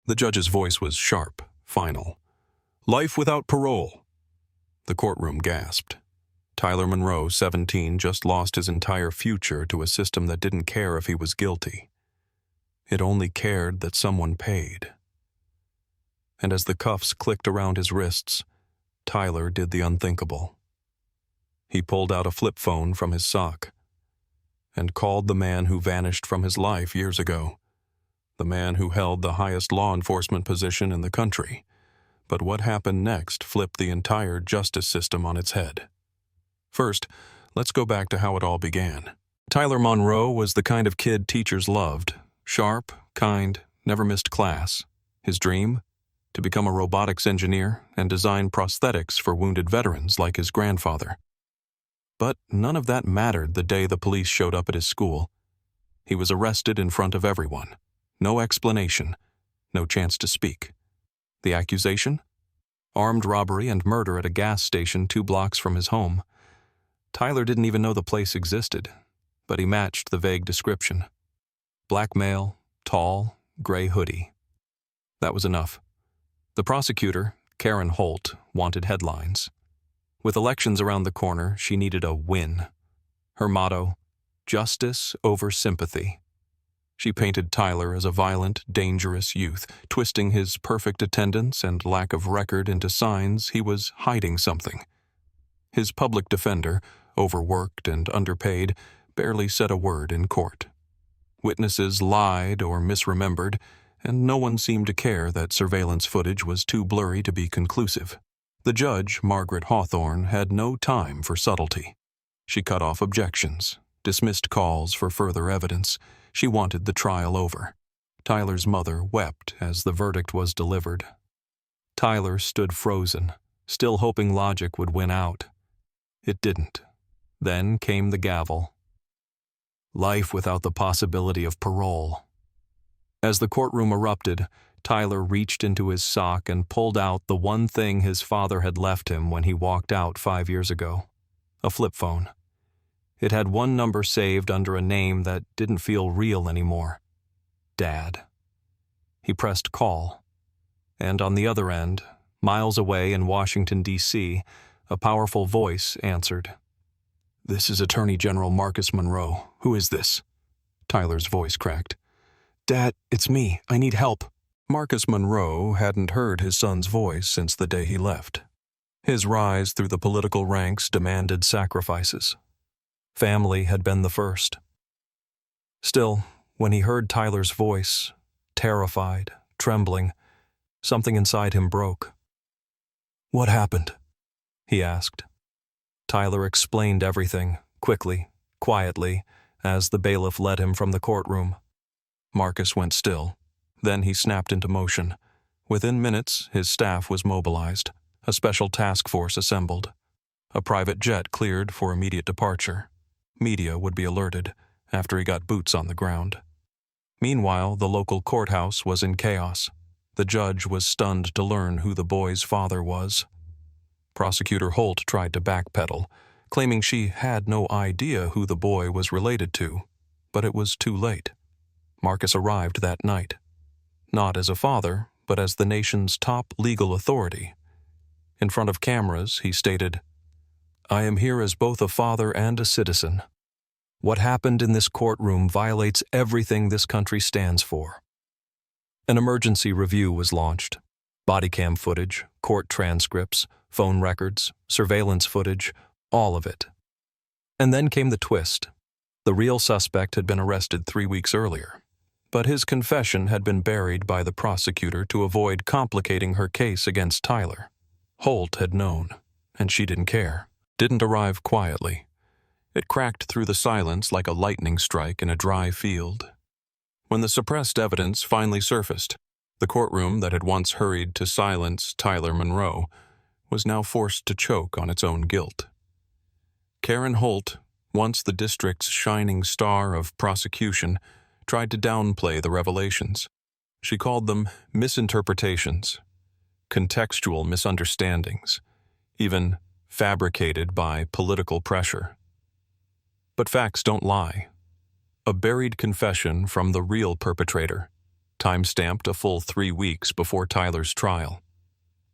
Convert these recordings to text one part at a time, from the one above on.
The judge's voice was sharp, final. "Life without parole." The courtroom gasped. Tyler Monroe, 17, just lost his entire future to a system that didn't care if he was guilty. It only cared that someone paid. And as the cuffs clicked around his wrists, Tyler did the unthinkable. He pulled out a flip phone from his sock and called the man who vanished from his life years ago, the man who held the highest law enforcement position in the country. But what happened next flipped the entire justice system on its head. First, let's go back to how it all began. Tyler Monroe was the kind of kid teachers loved. Sharp, kind, never missed class. His dream? To become a robotics engineer and design prosthetics for wounded veterans like his grandfather. But none of that mattered the day the police showed up at his school. He was arrested in front of everyone. No explanation. No chance to speak. The accusation? Armed robbery and murder at a gas station 2 blocks from his home. Tyler didn't even know the place existed, but he matched the vague description. Black male, tall, gray hoodie. That was enough. The prosecutor, Karen Holt, wanted headlines. With elections around the corner, she needed a win. Her motto, justice over sympathy. She painted Tyler as a violent, dangerous youth, twisting his perfect attendance and lack of record into signs he was hiding something. His public defender, overworked and underpaid, barely said a word in court. Witnesses lied or misremembered, and no one seemed to care that surveillance footage was too blurry to be conclusive. The judge, Margaret Hawthorne, had no time for subtlety. She cut off objections, dismissed calls for further evidence. She wanted the trial over. Tyler's mother wept as the verdict was delivered. Tyler stood frozen, still hoping logic would win out. It didn't. Then came the gavel. Life without the possibility of parole. As the courtroom erupted, Tyler reached into his sock and pulled out the one thing his father had left him when he walked out 5 years ago. A flip phone. It had one number saved under a name that didn't feel real anymore. Dad. He pressed call. And on the other end, miles away in Washington, D.C., a powerful voice answered. "This is Attorney General Marcus Monroe. Who is this?" Tyler's voice cracked. "Dad, it's me. I need help." Marcus Monroe hadn't heard his son's voice since the day he left. His rise through the political ranks demanded sacrifices. Family had been the first. Still, when he heard Tyler's voice, terrified, trembling, something inside him broke. "What happened?" he asked. Tyler explained everything, quickly, quietly, as the bailiff led him from the courtroom. Marcus went still. Then he snapped into motion. Within minutes, his staff was mobilized, a special task force assembled. A private jet cleared for immediate departure. Media would be alerted after he got boots on the ground. Meanwhile, the local courthouse was in chaos. The judge was stunned to learn who the boy's father was. Prosecutor Holt tried to backpedal, claiming she had no idea who the boy was related to, but it was too late. Marcus arrived that night. Not as a father, but as the nation's top legal authority. In front of cameras, he stated, "I am here as both a father and a citizen. What happened in this courtroom violates everything this country stands for." An emergency review was launched. Body cam footage, court transcripts, phone records, surveillance footage, all of it. And then came the twist. The real suspect had been arrested 3 weeks earlier, but his confession had been buried by the prosecutor to avoid complicating her case against Tyler. Holt had known, and she didn't care. Didn't arrive quietly. It cracked through the silence like a lightning strike in a dry field. When the suppressed evidence finally surfaced, the courtroom that had once hurried to silence Tyler Monroe was now forced to choke on its own guilt. Karen Holt, once the district's shining star of prosecution, tried to downplay the revelations. She called them misinterpretations, contextual misunderstandings, even fabricated by political pressure. But facts don't lie. A buried confession from the real perpetrator, time-stamped a full 3 weeks before Tyler's trial.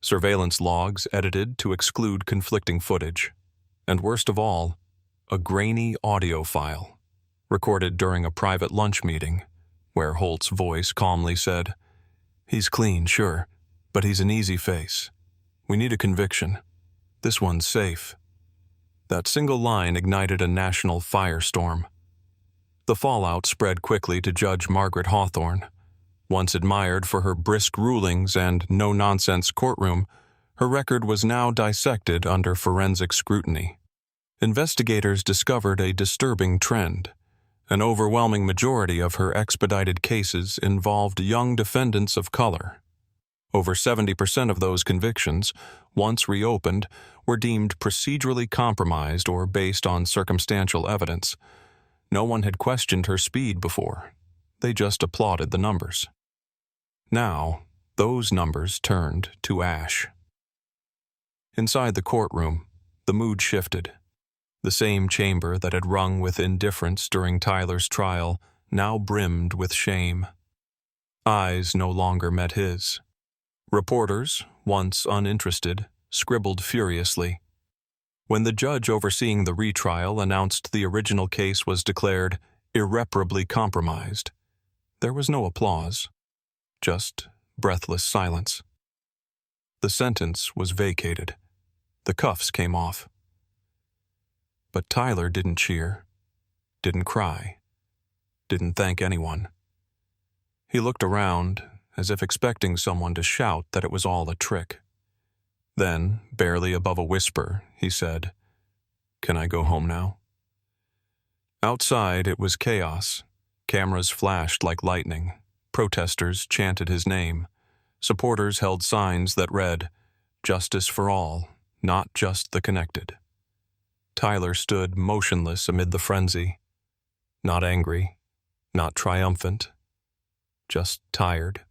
Surveillance logs edited to exclude conflicting footage. And worst of all, a grainy audio file, recorded during a private lunch meeting, where Holt's voice calmly said, "He's clean, sure, but he's an easy face. We need a conviction. This one's safe." That single line ignited a national firestorm. The fallout spread quickly to Judge Margaret Hawthorne. Once admired for her brisk rulings and no-nonsense courtroom, her record was now dissected under forensic scrutiny. Investigators discovered a disturbing trend. An overwhelming majority of her expedited cases involved young defendants of color. Over 70% of those convictions, once reopened, were deemed procedurally compromised or based on circumstantial evidence. No one had questioned her speed before. They just applauded the numbers. Now, those numbers turned to ash. Inside the courtroom, the mood shifted. The same chamber that had rung with indifference during Tyler's trial now brimmed with shame. Eyes no longer met his. Reporters, once uninterested, scribbled furiously. When the judge overseeing the retrial announced the original case was declared irreparably compromised, there was no applause, just breathless silence. The sentence was vacated. The cuffs came off. But Tyler didn't cheer, didn't cry, didn't thank anyone. He looked around, as if expecting someone to shout that it was all a trick. Then, barely above a whisper, he said, "Can I go home now?" Outside, it was chaos. Cameras flashed like lightning. Protesters chanted his name. Supporters held signs that read, "Justice for all, not just the connected." Tyler stood motionless amid the frenzy. Not angry, not triumphant, just tired.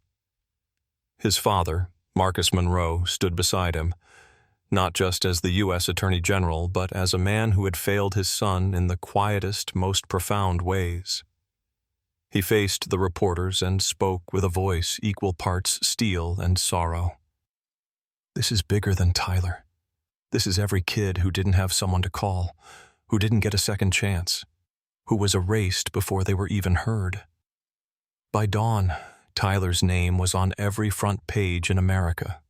His father, Marcus Monroe, stood beside him, not just as the U.S. Attorney General, but as a man who had failed his son in the quietest, most profound ways. He faced the reporters and spoke with a voice equal parts steel and sorrow. "This is bigger than Tyler. This is every kid who didn't have someone to call, who didn't get a second chance, who was erased before they were even heard. By dawn, Tyler's name was on every front page in America.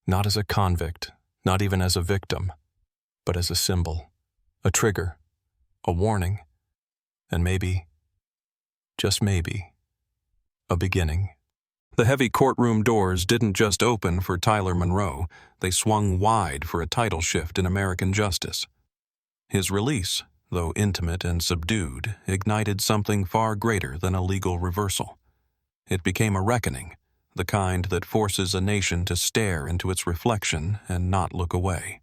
Not as a convict, not even as a victim, but as a symbol, a trigger, a warning, and maybe, just maybe, a beginning." The heavy courtroom doors didn't just open for Tyler Monroe, they swung wide for a tidal shift in American justice. His release, though intimate and subdued, ignited something far greater than a legal reversal. It became a reckoning, the kind that forces a nation to stare into its reflection and not look away.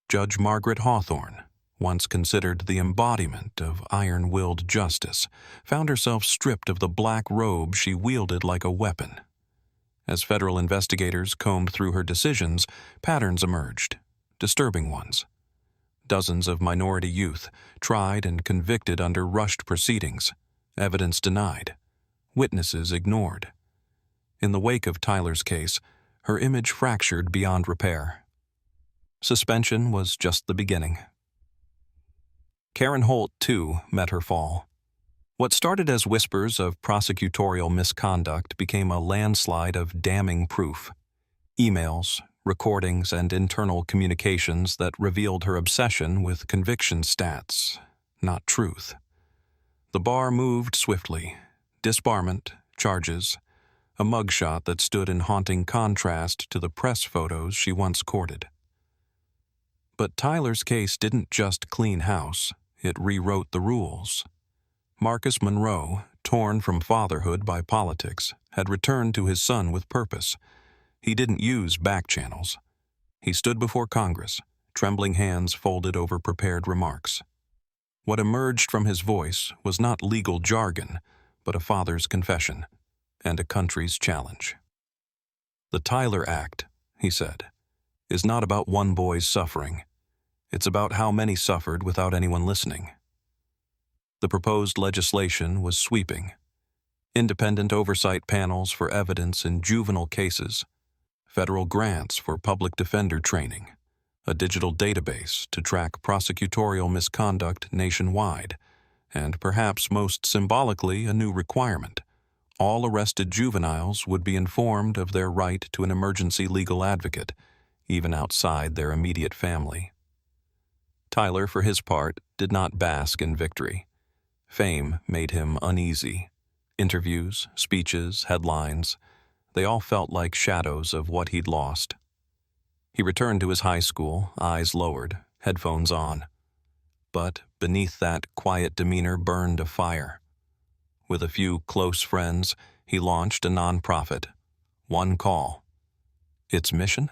Judge Margaret Hawthorne, once considered the embodiment of iron-willed justice, found herself stripped of the black robe she wielded like a weapon. As federal investigators combed through her decisions, patterns emerged, disturbing ones. Dozens of minority youth, tried and convicted under rushed proceedings, evidence denied, witnesses ignored. In the wake of Tyler's case, her image fractured beyond repair. Suspension was just the beginning. Karen Holt, too, met her fall. What started as whispers of prosecutorial misconduct became a landslide of damning proof. Emails, recordings, and internal communications that revealed her obsession with conviction stats, not truth. The bar moved swiftly. Disbarment, charges, a mugshot that stood in haunting contrast to the press photos she once courted. But Tyler's case didn't just clean house, it rewrote the rules. Marcus Monroe, torn from fatherhood by politics, had returned to his son with purpose. He didn't use back channels. He stood before Congress, trembling hands folded over prepared remarks. What emerged from his voice was not legal jargon, but a father's confession and a country's challenge. "The Tyler Act," he said, "is not about one boy's suffering. It's about how many suffered without anyone listening." The proposed legislation was sweeping. independent oversight panels for evidence in juvenile cases, federal grants for public defender training, a digital database to track prosecutorial misconduct nationwide, and perhaps most symbolically, a new requirement. All arrested juveniles would be informed of their right to an emergency legal advocate, even outside their immediate family. Tyler, for his part, did not bask in victory. Fame made him uneasy. Interviews, speeches, headlines, they all felt like shadows of what he'd lost. He returned to his high school, eyes lowered, headphones on. But beneath that quiet demeanor burned a fire. With a few close friends, he launched a nonprofit, One Call. Its mission?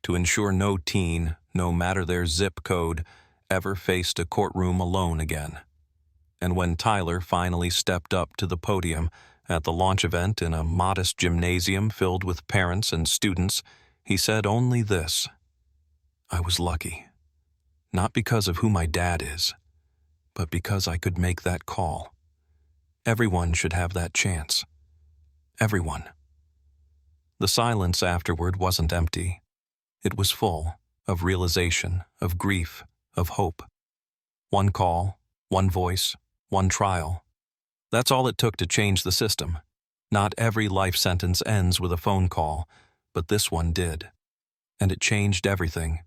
To ensure no teen, no matter their zip code, ever faced a courtroom alone again. And when Tyler finally stepped up to the podium at the launch event in a modest gymnasium filled with parents and students, he said only this: "I was lucky. Not because of who my dad is, but because I could make that call. Everyone should have that chance. Everyone." The silence afterward wasn't empty. It was full of realization, of grief, of hope. One call, one voice, one trial. That's all it took to change the system. Not every life sentence ends with a phone call, but this one did. And it changed everything.